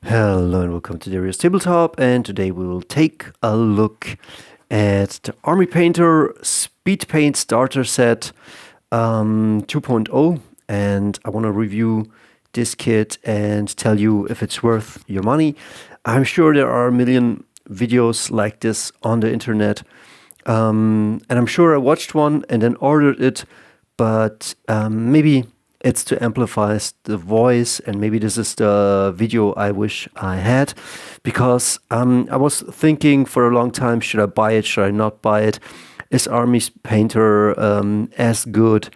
Hello and welcome to Dario's Tabletop, and today we will take a look at the Armypainter Speedpaint Starter Set 2.0, and I want to review this kit and tell you if it's worth your money. I'm sure there are a million videos like this on the internet, and I'm sure I watched one and then ordered it, but maybe it's to amplify the voice, and maybe this is the video I wish I had, because I was thinking for a long time, should I buy it, should I not buy it? Is Armypainter as good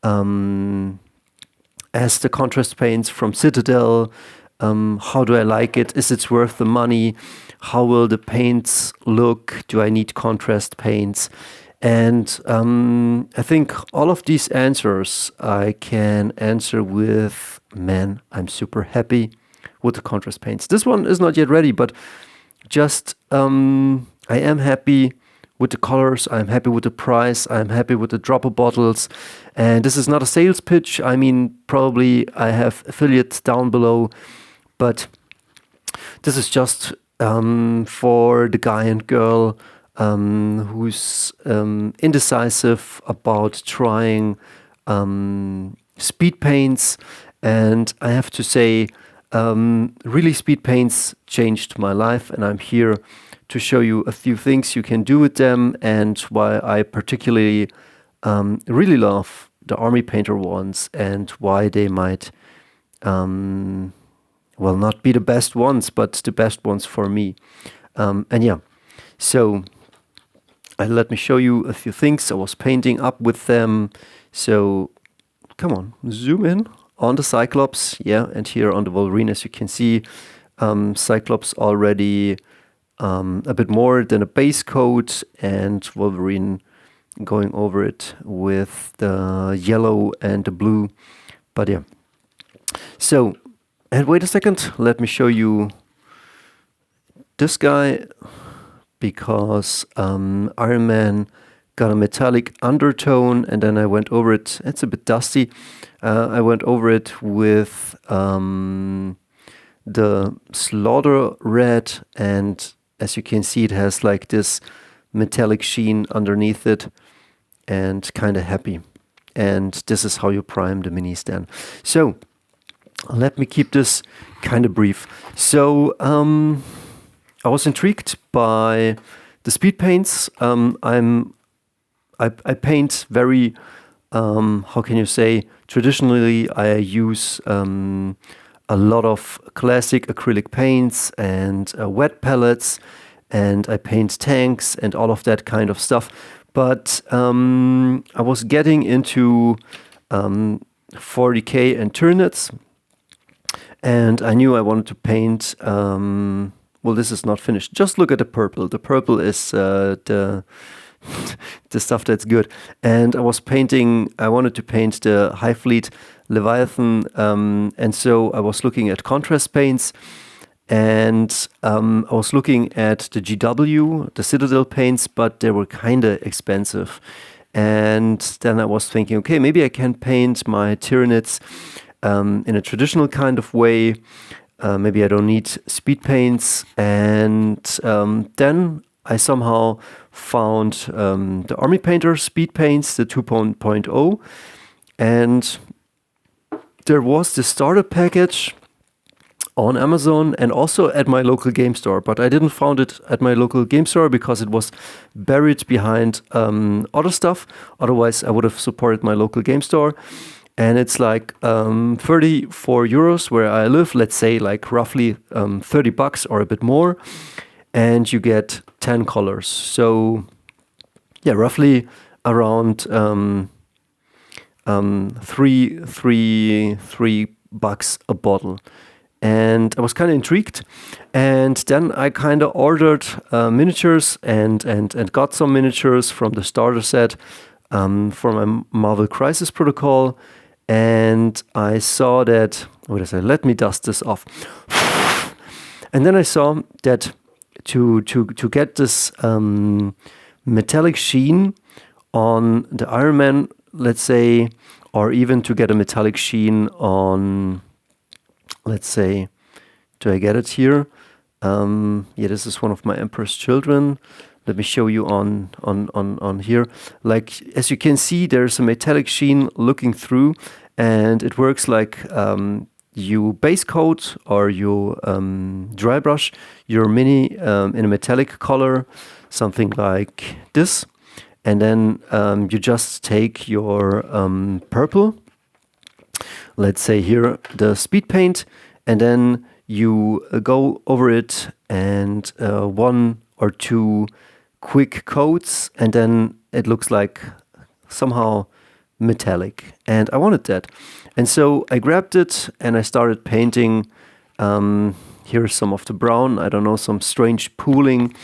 as the contrast paints from Citadel? How do I like it? Is it worth the money? How will the paints look? Do I need contrast paints? And I think all of these answers I can answer with, man, I'm super happy with the contrast paints. This one is not yet ready, but just I am happy with the colors, I'm happy with the price, I'm happy with the dropper bottles. And this is not a sales pitch. I mean, probably I have affiliates down below, but this is just for the guy and girl who's indecisive about trying speed paints. And I have to say, really, speed paints changed my life, and I'm here to show you a few things you can do with them, and why I particularly really love the Armypainter ones, and why they might well, not be the best ones, but the best ones for me. And yeah, so let me show you a few things I was painting up with them. So come on, zoom in on the Cyclops. Yeah, and here on the Wolverine, as you can see, Cyclops already a bit more than a base coat, and Wolverine going over it with the yellow and the blue. But yeah, so, and wait a second, let me show you this guy, because Iron Man got a metallic undertone, and then I went over it. It's a bit dusty. I went over it with the Slaughter Red, and as you can see, it has like this metallic sheen underneath it, and kind of happy. And this is how you prime the minis then. So let me keep this kind of brief. So I was intrigued by the speed paints. I paint very, how can you say, traditionally I use a lot of classic acrylic paints and wet palettes, and I paint tanks and all of that kind of stuff. But I was getting into 40K and Tyranids, and I knew I wanted to paint. Well, this is not finished. Just look at the purple. The purple is the stuff that's good. And I wanted to paint the High Fleet Leviathan, and so I was looking at contrast paints, and I was looking at the GW, the Citadel paints, but they were kind of expensive. And then I was thinking, okay, maybe I can paint my Tyranids in a traditional kind of way. Maybe I don't need speed paints. And then I somehow found the Armypainter speed paints, the 2.0, and there was the starter package on Amazon and also at my local game store, but I didn't find it at my local game store because it was buried behind other stuff. Otherwise, I would have supported my local game store. And it's like 34 euros where I live, let's say like roughly 30 bucks or a bit more. And you get 10 colors. So yeah, roughly around three bucks a bottle. And I was kind of intrigued. And then I kind of ordered miniatures and got some miniatures from the starter set for my Marvel Crisis Protocol. And I saw that, let me dust this off. And then I saw that to get this metallic sheen on the Iron Man, let's say, or even to get a metallic sheen on, let's say, Do I get it here? Yeah, this is one of my Emperor's Children. Let me show you on here. Like, as you can see, there's a metallic sheen looking through, and it works like you base coat or you dry brush your mini in a metallic color, something like this. And then you just take your purple, let's say here the speed paint, and then you go over it and one or two quick coats, and then it looks like somehow metallic. And I wanted that. And so I grabbed it and I started painting. Here's some of the brown, I don't know, some strange pooling.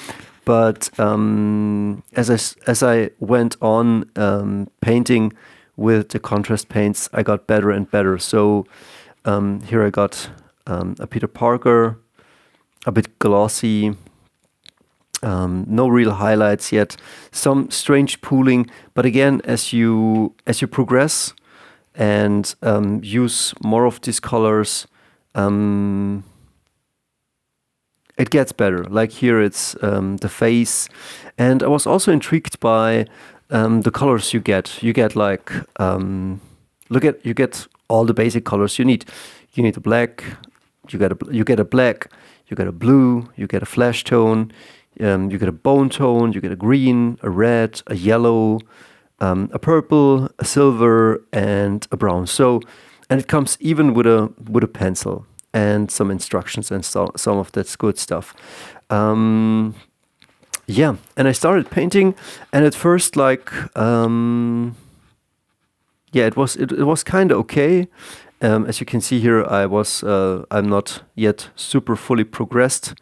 But as I went on painting with the contrast paints, I got better and better. So here I got a Peter Parker, a bit glossy, no real highlights yet, some strange pooling. But again, as you progress and use more of these colors, it gets better. Like here, it's the face, and I was also intrigued by the colors you get. You get like you get all the basic colors you need. You need a black. You get a black. You get a blue. You get a flesh tone. You get a bone tone. You get a green, a red, a yellow, a purple, a silver, and a brown. So, and it comes even with a pencil and some instructions and some of that good stuff. Yeah, and I started painting, and at first, like, yeah, it was kind of okay. As you can see here, I'm not yet super fully progressed,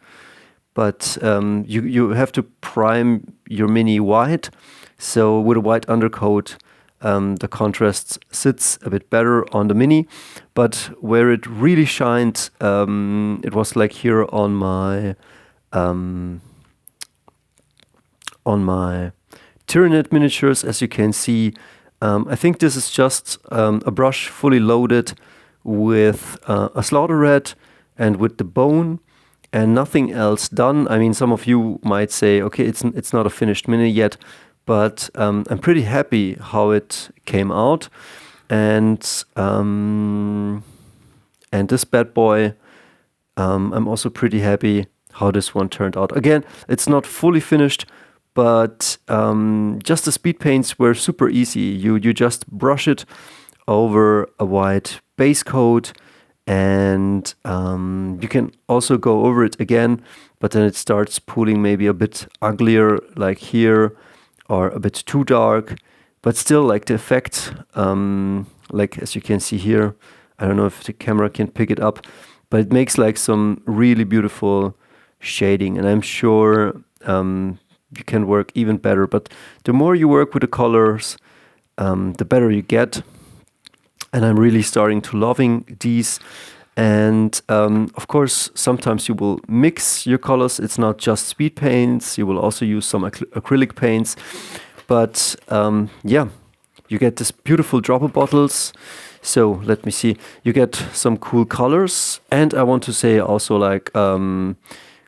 but you have to prime your mini white. So with a white undercoat, the contrast sits a bit better on the mini. But where it really shined, it was like here on my Tyranid miniatures. As you can see, I think this is just a brush fully loaded with a slaughter red and with the bone, and nothing else done. I mean, some of you might say, okay, it's not a finished mini yet, but I'm pretty happy how it came out. And this bad boy, I'm also pretty happy how this one turned out. Again, it's not fully finished, but just the speed paints were super easy. You just brush it over a white base coat, and you can also go over it again, but then it starts pooling maybe a bit uglier, like here, or a bit too dark. But still, like the effect, like as you can see here, I don't know if the camera can pick it up, but it makes like some really beautiful shading, and I'm sure you can work even better. But the more you work with the colors, the better you get. And I'm really starting to loving these. And of course, sometimes you will mix your colors. It's not just speed paints. You will also use some acrylic paints. But yeah, you get this beautiful dropper bottles. So let me see. You get some cool colors. And I want to say also, like, in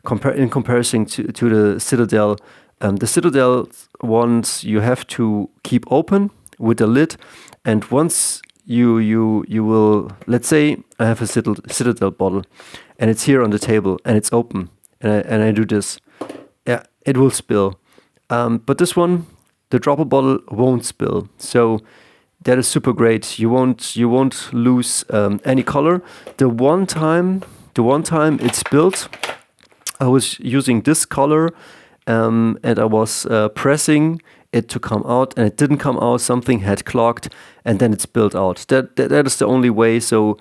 comparison to the Citadell, the Citadell ones you have to keep open with a lid. And once you will, let's say I have a Citadel bottle and it's here on the table and it's open, and I do this, yeah, it will spill. But this one, the dropper bottle won't spill. So that is super great. You won't lose any color. The one time it spilled, I was using this color, and I was pressing it to come out, and it didn't come out. Something had clogged, and then it spilled out. That is the only way. So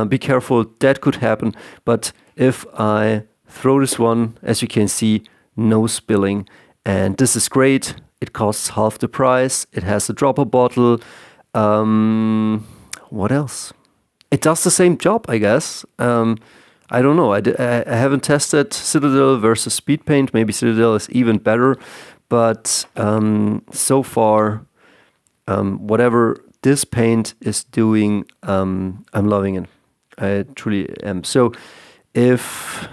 be careful. That could happen. But if I throw this one, as you can see, no spilling, and this is great. It costs half the price. It has a dropper bottle. What else? It does the same job, I guess. I don't know. I haven't tested Citadel versus Speedpaint. Maybe Citadel is even better. But so far, whatever this paint is doing, I'm loving it. I truly am. So if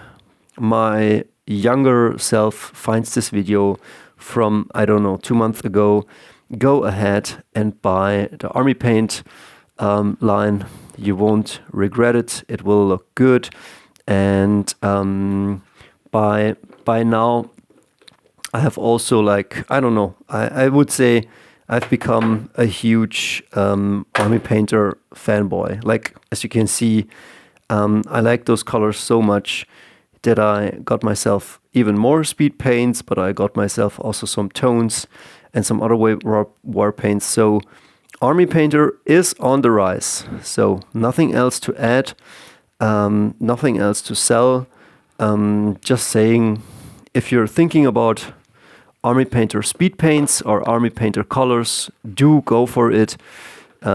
my younger self finds this video from, I don't know, 2 months ago, go ahead and buy the Armypaint line. You won't regret it. It will look good. And by now, I have also, like, I don't know, I would say I've become a huge Armypainter fanboy. Like, as you can see, I like those colors so much that I got myself even more speed paints, but I got myself also some tones and some other war paints. So Armypainter is on the rise. So nothing else to add, nothing else to sell. Just saying, if you're thinking about Armypainter speed paints or Armypainter colors, do go for it. I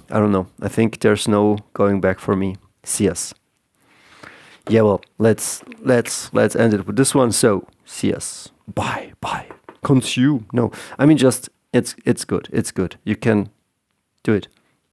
don't know. I think there's no going back for me. See us. Yeah, well, let's end it with this one. So, see us. Bye. Consume. No, I mean, just it's good. It's good. You can do it.